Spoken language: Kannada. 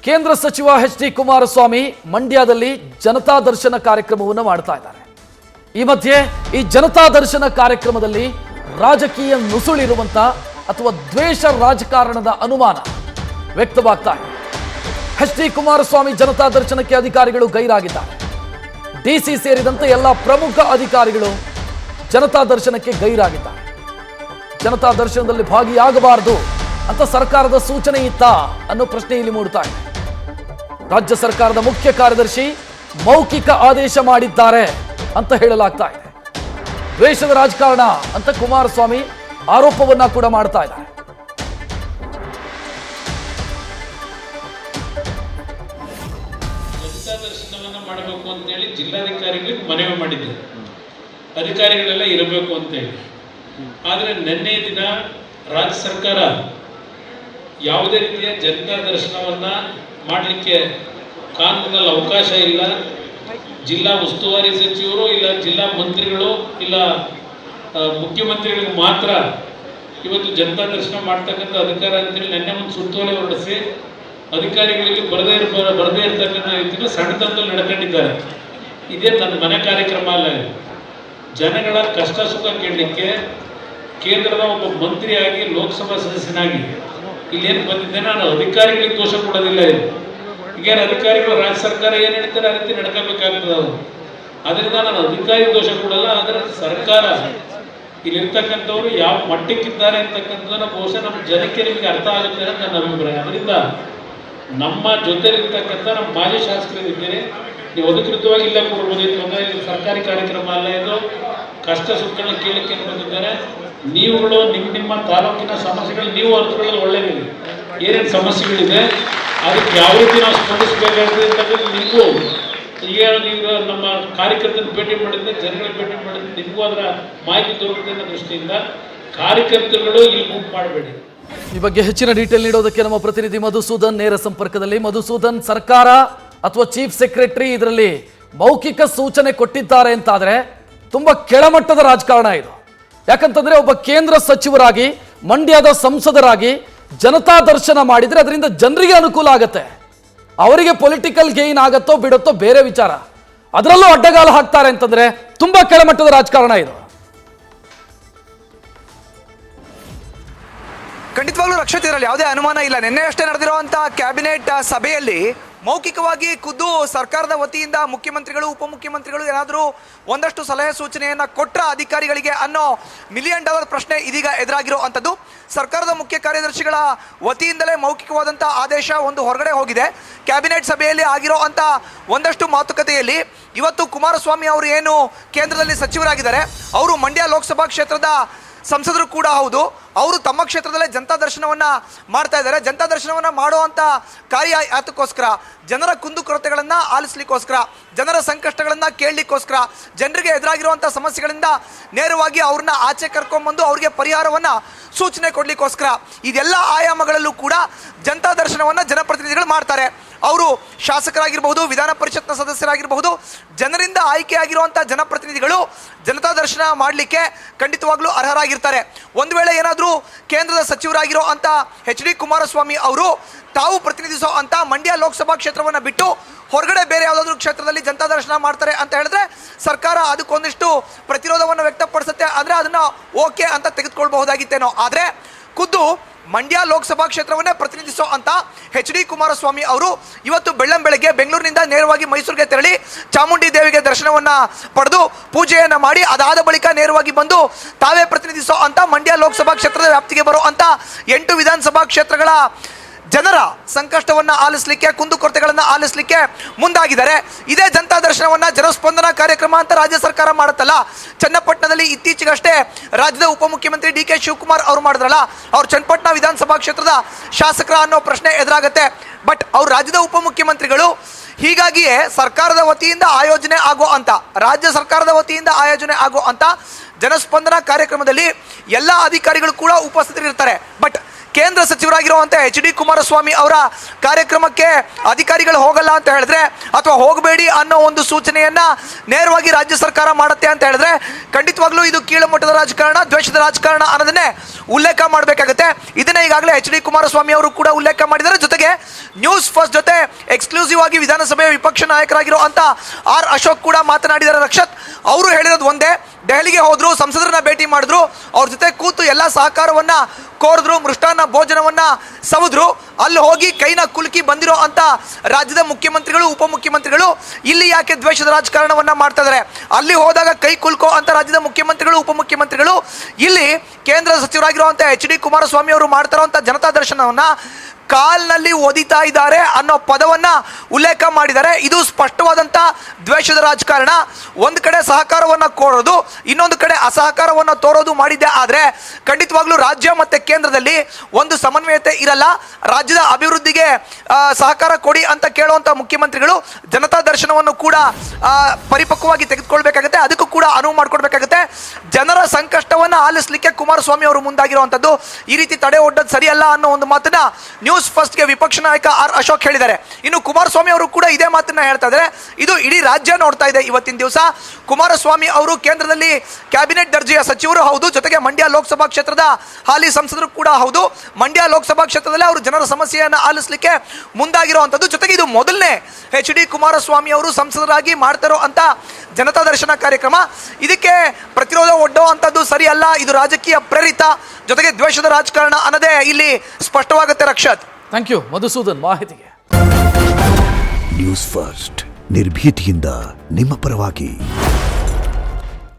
ಕೇಂದ್ರ ಸಚಿವ ಎಚ್.ಡಿ. ಕುಮಾರಸ್ವಾಮಿ ಮಂಡ್ಯದಲ್ಲಿ ಜನತಾ ದರ್ಶನ ಕಾರ್ಯಕ್ರಮವನ್ನು ಮಾಡ್ತಾ ಇದ್ದಾರೆ. ಈ ಮಧ್ಯೆ ಈ ಜನತಾ ದರ್ಶನ ಕಾರ್ಯಕ್ರಮದಲ್ಲಿ ರಾಜಕೀಯ ನುಸುಳಿರುವಂತ ಅಥವಾ ದ್ವೇಷ ರಾಜಕಾರಣದ ಅನುಮಾನ ವ್ಯಕ್ತವಾಗ್ತಾ ಇದೆ. ಎಚ್.ಡಿ. ಕುಮಾರಸ್ವಾಮಿ ಜನತಾ ದರ್ಶನಕ್ಕೆ ಅಧಿಕಾರಿಗಳು ಗೈರಾಗಿದ್ದಾರೆ. ಡಿಸಿ ಸೇರಿದಂತೆ ಎಲ್ಲ ಪ್ರಮುಖ ಅಧಿಕಾರಿಗಳು ಜನತಾ ದರ್ಶನಕ್ಕೆ ಗೈರಾಗಿದ್ದಾರೆ. ಜನತಾ ದರ್ಶನದಲ್ಲಿ ಭಾಗಿಯಾಗಬಾರದು ಅಂತ ಸರ್ಕಾರದ ಸೂಚನೆ ಇತ್ತಾ ಅನ್ನೋ ಪ್ರಶ್ನೆ ಇಲ್ಲಿ ಮೂಡ್ತಾ ಇದೆ. ರಾಜ್ಯ ಸರ್ಕಾರದ ಮುಖ್ಯ ಕಾರ್ಯದರ್ಶಿ ಮೌಖಿಕ ಆದೇಶ ಮಾಡಿದ್ದಾರೆ ಅಂತ ಹೇಳಲಾಗ್ತಾ ಇದೆ. ದ್ವೇಷದ ರಾಜಕಾರಣ ಅಂತ ಕುಮಾರಸ್ವಾಮಿ ಆರೋಪವನ್ನ ಕೂಡ ಮಾಡ್ತಾ ಇದ್ದಾರೆ. ಜನತಾ ದರ್ಶನವನ್ನ ಮಾಡಬೇಕು ಅಂತ ಹೇಳಿ ಜಿಲ್ಲಾಧಿಕಾರಿಗಳಿಗೆ ಮನವಿ ಮಾಡಿದ್ದರು, ಅಧಿಕಾರಿಗಳೆಲ್ಲ ಇರಬೇಕು ಅಂತ ಹೇಳಿ. ಆದರೆ ನಿನ್ನೆ ದಿನ ರಾಜ್ಯ ಸರ್ಕಾರ ಯಾವುದೇ ರೀತಿಯ ಜನತಾ ದರ್ಶನವನ್ನ ಮಾಡಲಿಕ್ಕೆ ಕಾನೂನಲ್ಲಿ ಅವಕಾಶ ಇಲ್ಲ. ಜಿಲ್ಲಾ ಉಸ್ತುವಾರಿ ಸಚಿವರು ಇಲ್ಲ ಜಿಲ್ಲಾ ಮಂತ್ರಿಗಳು ಇಲ್ಲ ಮುಖ್ಯಮಂತ್ರಿಗಳಿಗೆ ಮಾತ್ರ ಇವತ್ತು ಜನತಾ ದರ್ಶನ ಮಾಡ್ತಕ್ಕಂಥ ಅಧಿಕಾರ ಅಂತೇಳಿ ನಿನ್ನೆ ಒಂದು ಸುತ್ತೋಲೆ ಹೊರಡಿಸಿ ಅಧಿಕಾರಿಗಳಿಗೆ ಬರದೇ ಇರ್ತಕ್ಕಂಥ ರೀತಿಯಲ್ಲಿ ಸಣ್ಣತನದಲ್ಲಿ ನಡ್ಕೊಂಡಿದ್ದಾರೆ. ಇದೇ ನನ್ನ ಮನೆ ಕಾರ್ಯಕ್ರಮ ಅಲ್ಲ. ಜನಗಳ ಕಷ್ಟ ಸುಖ ಕೇಳಲಿಕ್ಕೆ ಕೇಂದ್ರದ ಒಬ್ಬ ಮಂತ್ರಿಯಾಗಿ ಲೋಕಸಭಾ ಸದಸ್ಯನಾಗಿ ಇಲ್ಲೇನು ಬಂದಿದ್ದೆ. ನಾನು ಅಧಿಕಾರಿಗಳಿಗೆ ದೋಷ ಕೊಡೋದಿಲ್ಲ. ಈಗೇನು ಅಧಿಕಾರಿಗಳು ರಾಜ್ಯ ಸರ್ಕಾರ ಏನು ಹೇಳ್ತಾರೆ ಆ ರೀತಿ ನಡ್ಕೋಬೇಕಾಗ್ತದೆ ಅವರು. ಅದರಿಂದ ನಾನು ಅಧಿಕಾರಿ ದೋಷ ಕೊಡಲ್ಲ. ಆದರೆ ಸರ್ಕಾರ ಇಲ್ಲಿರ್ತಕ್ಕಂಥವ್ರು ಯಾವ ಮಟ್ಟಕ್ಕಿದ್ದಾರೆ ಅಂತಕ್ಕಂಥದ್ದನ್ನು ಬಹುಶಃ ನಮ್ಮ ಜನಕ್ಕೆ ನಿಮಗೆ ಅರ್ಥ ಆಗುತ್ತೆ ಅಂತ ನನ್ನ ಅಭಿಪ್ರಾಯ. ಅದರಿಂದ ನಮ್ಮ ಜೊತೆಲಿರ್ತಕ್ಕಂಥ ನಮ್ಮ ಮಾಜಿ ಶಾಸಕರಿದ್ದೀರಿ, ನೀವು ಅಧಿಕೃತವಾಗಿ ಇಲ್ಲ ಕೊಡ್ಬೋದಿತ್ತು ಅಂದರೆ ಇಲ್ಲಿ ಸರ್ಕಾರಿ ಕಾರ್ಯಕ್ರಮ ಅಲ್ಲ, ಇದು ಕಷ್ಟ ಸುಖಗಳನ್ನ ಕೇಳಲಿಕ್ಕೆ ಬಂದಿದ್ದಾರೆ. ನೀವುಗಳು ನಿಮ್ಮ ತಾಲೂಕಿನ ಸಮಸ್ಯೆಗಳು ನೀವು ಅರ್ಥಗಳಲ್ಲಿ ಒಳ್ಳೆಯದಿದೆ. ಏನೇನು ಸಮಸ್ಯೆಗಳಿದೆ ಅದಕ್ಕೆ ಯಾವ ರೀತಿ ನಾವು ಸ್ಪಂದಿಸಬೇಕಾಗ್ತದೆ ಅಂತಕ್ಕಂಥ ನಿಮಗೂ ಈಗ ನೀವು ನಮ್ಮ ಕಾರ್ಯಕರ್ತನ ಭೇಟಿ ಮಾಡಿದ್ರೆ, ಜನಗಳ ಭೇಟಿ ಮಾಡಿದ್ರೆ ನಿಮಗೂ ಅದರ ಮಾಹಿತಿ ದೊರಕುತ್ತೆ ಅನ್ನೋ ದೃಷ್ಟಿಯಿಂದ ಕಾರ್ಯಕರ್ತರುಗಳು ಇಲ್ಲಿ ಗುಂಪು ಮಾಡಬೇಡಿ. ಈ ಬಗ್ಗೆ ಹೆಚ್ಚಿನ ಡೀಟೇಲ್ ನೀಡೋದಕ್ಕೆ ನಮ್ಮ ಪ್ರತಿನಿಧಿ ಮಧುಸೂದನ್ ನೇರ ಸಂಪರ್ಕದಲ್ಲಿ. ಮಧುಸೂದನ್, ಸರ್ಕಾರ ಅಥವಾ ಚೀಫ್ ಸೆಕ್ರೆಟರಿ ಇದರಲ್ಲಿ ಮೌಖಿಕ ಸೂಚನೆ ಕೊಟ್ಟಿದ್ದಾರೆ ಅಂತಾದ್ರೆ ತುಂಬಾ ಕೆಳಮಟ್ಟದ ರಾಜಕಾರಣ ಇದು. ಯಾಕಂತಂದ್ರೆ ಒಬ್ಬ ಕೇಂದ್ರ ಸಚಿವರಾಗಿ ಮಂಡ್ಯದ ಸಂಸದರಾಗಿ ಜನತಾ ದರ್ಶನ ಮಾಡಿದ್ರೆ ಅದರಿಂದ ಜನರಿಗೆ ಅನುಕೂಲ ಆಗತ್ತೆ. ಅವರಿಗೆ ಪೊಲಿಟಿಕಲ್ ಗೇನ್ ಆಗತ್ತೋ ಬಿಡುತ್ತೋ ಬೇರೆ ವಿಚಾರ. ಅದರಲ್ಲೂ ಅಡ್ಡಗಾಲ ಹಾಕ್ತಾರೆ ಅಂತಂದ್ರೆ ತುಂಬಾ ಕೆಳಮಟ್ಟದ ರಾಜಕಾರಣ ಇದು. ಖಂಡಿತವಾಗ್ಲೂ ರಕ್ಷಿತ್, ಇದರಲ್ಲಿ ಯಾವುದೇ ಅನುಮಾನ ಇಲ್ಲ. ನಿನ್ನೆ ಅಷ್ಟೇ ನಡೆದಿರುವಂತಹ ಕ್ಯಾಬಿನೆಟ್ ಸಭೆಯಲ್ಲಿ ಮೌಖಿಕವಾಗಿ ಖುದ್ದು ಸರ್ಕಾರದ ವತಿಯಿಂದ ಮುಖ್ಯಮಂತ್ರಿಗಳು ಉಪಮುಖ್ಯಮಂತ್ರಿಗಳು ಏನಾದರೂ ಒಂದಷ್ಟು ಸಲಹೆ ಸೂಚನೆಯನ್ನು ಕೊಟ್ಟ ಅಧಿಕಾರಿಗಳಿಗೆ ಅನ್ನೋ $1 ಮಿಲಿಯನ್ ಪ್ರಶ್ನೆ ಇದೀಗ ಎದುರಾಗಿರೋ ಅಂಥದ್ದು. ಸರ್ಕಾರದ ಮುಖ್ಯ ಕಾರ್ಯದರ್ಶಿಗಳ ವತಿಯಿಂದಲೇ ಮೌಖಿಕವಾದಂಥ ಆದೇಶ ಒಂದು ಹೊರಗಡೆ ಹೋಗಿದೆ. ಕ್ಯಾಬಿನೆಟ್ ಸಭೆಯಲ್ಲಿ ಆಗಿರೋ ಅಂಥ ಒಂದಷ್ಟು ಮಾತುಕತೆಯಲ್ಲಿ ಇವತ್ತು ಕುಮಾರಸ್ವಾಮಿ ಅವರು ಏನು ಕೇಂದ್ರದಲ್ಲಿ ಸಚಿವರಾಗಿದ್ದಾರೆ, ಅವರು ಮಂಡ್ಯ ಲೋಕಸಭಾ ಕ್ಷೇತ್ರದ ಸಂಸದರು ಕೂಡ ಹೌದು. ಅವರು ತಮ್ಮ ಕ್ಷೇತ್ರದಲ್ಲೇ ಜನತಾ ದರ್ಶನವನ್ನು ಮಾಡ್ತಾ ಇದ್ದಾರೆ. ಜನತಾ ದರ್ಶನವನ್ನು ಮಾಡುವಂಥ ಕಾರ್ಯ ಯಾತಕ್ಕೋಸ್ಕರ? ಜನರ ಕುಂದುಕೊರತೆಗಳನ್ನು ಆಲಿಸ್ಲಿಕ್ಕೋಸ್ಕರ, ಜನರ ಸಂಕಷ್ಟಗಳನ್ನು ಕೇಳಲಿಕ್ಕೋಸ್ಕರ, ಜನರಿಗೆ ಎದುರಾಗಿರುವಂಥ ಸಮಸ್ಯೆಗಳಿಂದ ನೇರವಾಗಿ ಅವ್ರನ್ನ ಆಚೆ ಕರ್ಕೊಂಡ್ಬಂದು ಅವ್ರಿಗೆ ಪರಿಹಾರವನ್ನು ಸೂಚನೆ ಕೊಡಲಿಕ್ಕೋಸ್ಕರ. ಇದೆಲ್ಲ ಆಯಾಮಗಳಲ್ಲೂ ಕೂಡ ಜನತಾ ದರ್ಶನವನ್ನು ಜನಪ್ರತಿನಿಧಿಗಳು ಮಾಡ್ತಾರೆ. ಅವರು ಶಾಸಕರಾಗಿರ್ಬಹುದು, ವಿಧಾನ ಪರಿಷತ್ನ ಸದಸ್ಯರಾಗಿರಬಹುದು, ಜನರಿಂದ ಆಯ್ಕೆಯಾಗಿರುವಂಥ ಜನಪ್ರತಿನಿಧಿಗಳು ಜನತಾ ದರ್ಶನ ಮಾಡಲಿಕ್ಕೆ ಖಂಡಿತವಾಗ್ಲೂ ಅರ್ಹರಾಗಿರ್ತಾರೆ. ಒಂದು ವೇಳೆ ಏನಾದರೂ ಕೇಂದ್ರದ ಸಚಿವರಾಗಿರೋ ಅಂತ ಎಚ್.ಡಿ. ಕುಮಾರಸ್ವಾಮಿ ಅವರು ತಾವು ಪ್ರತಿನಿಧಿಸೋ ಅಂತ ಮಂಡ್ಯ ಲೋಕಸಭಾ ಕ್ಷೇತ್ರವನ್ನು ಬಿಟ್ಟು ಹೊರಗಡೆ ಬೇರೆ ಯಾವುದಾದ್ರೂ ಕ್ಷೇತ್ರದಲ್ಲಿ ಜನತಾ ದರ್ಶನ ಮಾಡ್ತಾರೆ ಅಂತ ಹೇಳಿದ್ರೆ ಸರ್ಕಾರ ಅದಕ್ಕೊಂದಿಷ್ಟು ಪ್ರತಿರೋಧವನ್ನು ವ್ಯಕ್ತಪಡಿಸುತ್ತೆ. ಅಂದರೆ ಅದನ್ನು ಓಕೆ ಅಂತ ತೆಗೆದುಕೊಳ್ಬಹುದಾಗಿತ್ತೇನೋ. ಆದರೆ ಖುದ್ದು ಮಂಡ್ಯ ಲೋಕಸಭಾ ಕ್ಷೇತ್ರವನ್ನೇ ಪ್ರತಿನಿಧಿಸೋ ಅಂತ ಎಚ್.ಡಿ. ಕುಮಾರಸ್ವಾಮಿ ಅವರು ಇವತ್ತು ಬೆಳ್ಳಂಬೆಳಗ್ಗೆ ಬೆಂಗಳೂರಿನಿಂದ ನೇರವಾಗಿ ಮೈಸೂರಿಗೆ ತೆರಳಿ ಚಾಮುಂಡಿ ದೇವಿಗೆ ದರ್ಶನವನ್ನು ಪಡೆದು ಪೂಜೆಯನ್ನು ಮಾಡಿ ಅದಾದ ಬಳಿಕ ನೇರವಾಗಿ ಬಂದು ತಾವೇ ಪ್ರತಿನಿಧಿಸೋ ಅಂತ ಮಂಡ್ಯ ಲೋಕಸಭಾ ಕ್ಷೇತ್ರದ ವ್ಯಾಪ್ತಿಗೆ ಬರೋ ಅಂತ 8 ವಿಧಾನಸಭಾ ಕ್ಷೇತ್ರಗಳ ಜನರ ಸಂಕಷ್ಟವನ್ನು ಆಲಿಸಲಿಕ್ಕೆ, ಕುಂದುಕೊರತೆಗಳನ್ನು ಆಲಿಸಲಿಕ್ಕೆ ಮುಂದಾಗಿದ್ದಾರೆ. ಇದೇ ಜನತಾ ದರ್ಶನವನ್ನು ಜನಸ್ಪಂದನ ಕಾರ್ಯಕ್ರಮ ಅಂತ ರಾಜ್ಯ ಸರ್ಕಾರ ಮಾಡುತ್ತಲ್ಲ. ಚನ್ನಪಟ್ಟಣದಲ್ಲಿ ಇತ್ತೀಚೆಗಷ್ಟೇ ರಾಜ್ಯದ ಉಪಮುಖ್ಯಮಂತ್ರಿ ಡಿ.ಕೆ. ಶಿವಕುಮಾರ್ ಅವರು ಮಾಡಿದ್ರಲ್ಲ, ಅವ್ರು ಚನ್ನಪಟ್ಟಣ ವಿಧಾನಸಭಾ ಕ್ಷೇತ್ರದ ಶಾಸಕರ ಅನ್ನೋ ಪ್ರಶ್ನೆ ಎದುರಾಗುತ್ತೆ. ಬಟ್ ಅವ್ರು ರಾಜ್ಯದ ಉಪಮುಖ್ಯಮಂತ್ರಿಗಳು. ಹೀಗಾಗಿಯೇ ಸರ್ಕಾರದ ವತಿಯಿಂದ ಆಯೋಜನೆ ಆಗೋ ಅಂತ, ರಾಜ್ಯ ಸರ್ಕಾರದ ವತಿಯಿಂದ ಆಯೋಜನೆ ಆಗೋ ಅಂತ ಜನಸ್ಪಂದನ ಕಾರ್ಯಕ್ರಮದಲ್ಲಿ ಎಲ್ಲ ಅಧಿಕಾರಿಗಳು ಕೂಡ ಉಪಸ್ಥಿತರಿರ್ತಾರೆ. ಬಟ್ ಕೇಂದ್ರ ಸಚಿವರಾಗಿರುವಂತೆ HD ಕುಮಾರಸ್ವಾಮಿ ಅವರ ಕಾರ್ಯಕ್ರಮಕ್ಕೆ ಅಧಿಕಾರಿಗಳು ಹೋಗಲ್ಲ ಅಂತ ಹೇಳಿದ್ರೆ ಅಥವಾ ಹೋಗಬೇಡಿ ಅನ್ನೋ ಒಂದು ಸೂಚನೆಯನ್ನ ನೇರವಾಗಿ ರಾಜ್ಯ ಸರ್ಕಾರ ಮಾಡುತ್ತೆ ಅಂತ ಹೇಳಿದ್ರೆ ಖಂಡಿತವಾಗ್ಲೂ ಇದು ಕೀಳು ಮಟ್ಟದ ರಾಜಕಾರಣ, ದ್ವೇಷದ ರಾಜಕಾರಣ ಅನ್ನೋದನ್ನೇ ಉಲ್ಲೇಖ ಮಾಡಬೇಕಾಗುತ್ತೆ. ಇದನ್ನ ಈಗಾಗಲೇ HD ಕುಮಾರಸ್ವಾಮಿ ಅವರು ಕೂಡ ಉಲ್ಲೇಖ ಮಾಡಿದ್ದಾರೆ. ಜೊತೆಗೆ ನ್ಯೂಸ್ ಫಸ್ಟ್ ಜೊತೆ ಎಕ್ಸ್ಕ್ಲೂಸಿವ್ ಆಗಿ ವಿಧಾನಸಭೆಯ ವಿಪಕ್ಷ ನಾಯಕರಾಗಿರುವಂತ ಆರ್ ಅಶೋಕ್ ಕೂಡ ಮಾತನಾಡಿದ್ದಾರೆ. ರಕ್ಷತ್ ಅವರು ಹೇಳಿರೋದು ಒಂದೇ, ದೆಹಲಿಗೆ ಹೋದ್ರು, ಸಂಸದರನ್ನ ಭೇಟಿ ಮಾಡಿದ್ರು, ಅವ್ರ ಜೊತೆ ಕೂತು ಎಲ್ಲ ಸಹಕಾರವನ್ನ ಕೋರಿದ್ರು, ಮೃಷ್ಟಾನ್ನ ಭೋಜನವನ್ನ ಸವಿದ್ರು. ಅಲ್ಲಿ ಹೋಗಿ ಕೈನ ಕುಲುಕಿ ಬಂದಿರೋ ಅಂತ ರಾಜ್ಯದ ಮುಖ್ಯಮಂತ್ರಿಗಳು, ಉಪಮುಖ್ಯಮಂತ್ರಿಗಳು ಇಲ್ಲಿ ಯಾಕೆ ದ್ವೇಷದ ರಾಜಕಾರಣವನ್ನ ಮಾಡ್ತಾ ಇದ್ದಾರೆ? ಅಲ್ಲಿ ಹೋದಾಗ ಕೈ ಕುಲ್ಕೋ ಅಂತ ರಾಜ್ಯದ ಮುಖ್ಯಮಂತ್ರಿಗಳು, ಉಪಮುಖ್ಯಮಂತ್ರಿಗಳು ಇಲ್ಲಿ ಕೇಂದ್ರ ಸಚಿವರಾಗಿರುವಂತ HD ಕುಮಾರಸ್ವಾಮಿ ಅವರು ಮಾಡ್ತಾ ಇರುವಂತ ಜನತಾ ದರ್ಶನವನ್ನ ಕಾಲ್ನಲ್ಲಿ ಒದಿತಾ ಇದ್ದಾರೆ ಅನ್ನೋ ಪದವನ್ನ ಉಲ್ಲೇಖ ಮಾಡಿದ್ದಾರೆ. ಇದು ಸ್ಪಷ್ಟವಾದಂತ ದ್ವೇಷದ ರಾಜಕಾರಣ. ಒಂದು ಕಡೆ ಸಹಕಾರವನ್ನ ಕೋರೋದು, ಇನ್ನೊಂದು ಕಡೆ ಅಸಹಕಾರವನ್ನ ತೋರೋದು ಮಾಡಿದ್ದೆ. ಆದ್ರೆ ಖಂಡಿತವಾಗ್ಲೂ ರಾಜ್ಯ ಮತ್ತೆ ಕೇಂದ್ರದಲ್ಲಿ ಒಂದು ಸಮನ್ವಯತೆ ಇರಲ್ಲ. ರಾಜ್ಯದ ಅಭಿವೃದ್ಧಿಗೆ ಸಹಕಾರ ಕೊಡಿ ಅಂತ ಕೇಳುವಂತ ಮುಖ್ಯಮಂತ್ರಿಗಳು ಜನತಾ ದರ್ಶನವನ್ನು ಕೂಡ ಪರಿಪಕ್ವವಾಗಿ ತೆಗೆದುಕೊಳ್ಬೇಕಾಗುತ್ತೆ, ಅದಕ್ಕೂ ಕೂಡ ಅನುವು ಮಾಡಿಕೊಡ್ಬೇಕಾಗುತ್ತೆ. ಜನರ ಸಂಕಷ್ಟವನ್ನ ಆಲಿಸಲಿಕ್ಕೆ ಕುಮಾರಸ್ವಾಮಿ ಅವರು ಮುಂದಾಗಿರುವಂತದ್ದು. ಈ ರೀತಿ ತಡೆ ಒಡ್ಡೋದು ಸರಿಯಲ್ಲ ಅನ್ನೋ ಒಂದು ಮಾತನ್ನ ನ್ಯೂಸ್ ಫಸ್ಟ್ಗೆ ವಿಪಕ್ಷ ನಾಯಕ ಆರ್ ಅಶೋಕ್ ಹೇಳಿದ್ದಾರೆ. ಇನ್ನು ಕುಮಾರಸ್ವಾಮಿ ಅವರು ಕೂಡ ಇದೇ ಮಾತನ್ನ ಹೇಳ್ತಾ ಇದ್ದಾರೆ. ಇದು ಇಡೀ ರಾಜ್ಯ ನೋಡ್ತಾ ಇದೆ ಇವತ್ತಿನ ದಿವಸ. ಕುಮಾರಸ್ವಾಮಿ ಅವರು ಕೇಂದ್ರದಲ್ಲಿ ಕ್ಯಾಬಿನೆಟ್ ದರ್ಜೆಯ ಸಚಿವರು ಹೌದು, ಜೊತೆಗೆ ಮಂಡ್ಯ ಲೋಕಸಭಾ ಕ್ಷೇತ್ರದ ಹಾಲಿ ಸಂಸದರು ಕೂಡ ಹೌದು. ಮಂಡ್ಯ ಲೋಕಸಭಾ ಕ್ಷೇತ್ರದಲ್ಲಿ ಅವರು ಜನರ ಸಮಸ್ಯೆಯನ್ನು ಆಲಿಸಲಿಕ್ಕೆ ಮುಂದಾಗಿರುವಂತದ್ದು. ಜೊತೆಗೆ ಇದು ಮೊದಲನೇ HD ಕುಮಾರಸ್ವಾಮಿ ಅವರು ಸಂಸದರಾಗಿ ಮಾಡ್ತಾರೋ ಅಂತ ಜನತಾ ದರ್ಶನ ಕಾರ್ಯಕ್ರಮ. ಇದಕ್ಕೆ ಪ್ರತಿರೋಧ ಒಡ್ಡೋ ಅಂತದ್ದು ಸರಿಯಲ್ಲ, ಇದು ರಾಜಕೀಯ ಪ್ರೇರಿತ, ಜೊತೆಗೆ ದ್ವೇಷದ ರಾಜಕಾರಣ ಅನ್ನೋದೇ ಇಲ್ಲಿ ಸ್ಪಷ್ಟವಾಗುತ್ತೆ. ರಕ್ಷತ್, ಥ್ಯಾಂಕ್ ಯು ಮಧುಸೂದನ್ ಮಾಹಿತಿಗೆ. ನ್ಯೂಸ್ ಫಸ್ಟ್ ನಿರ್ಭೀತಿಯಿಂದ ನಿಮ್ಮ ಪರವಾಗಿ.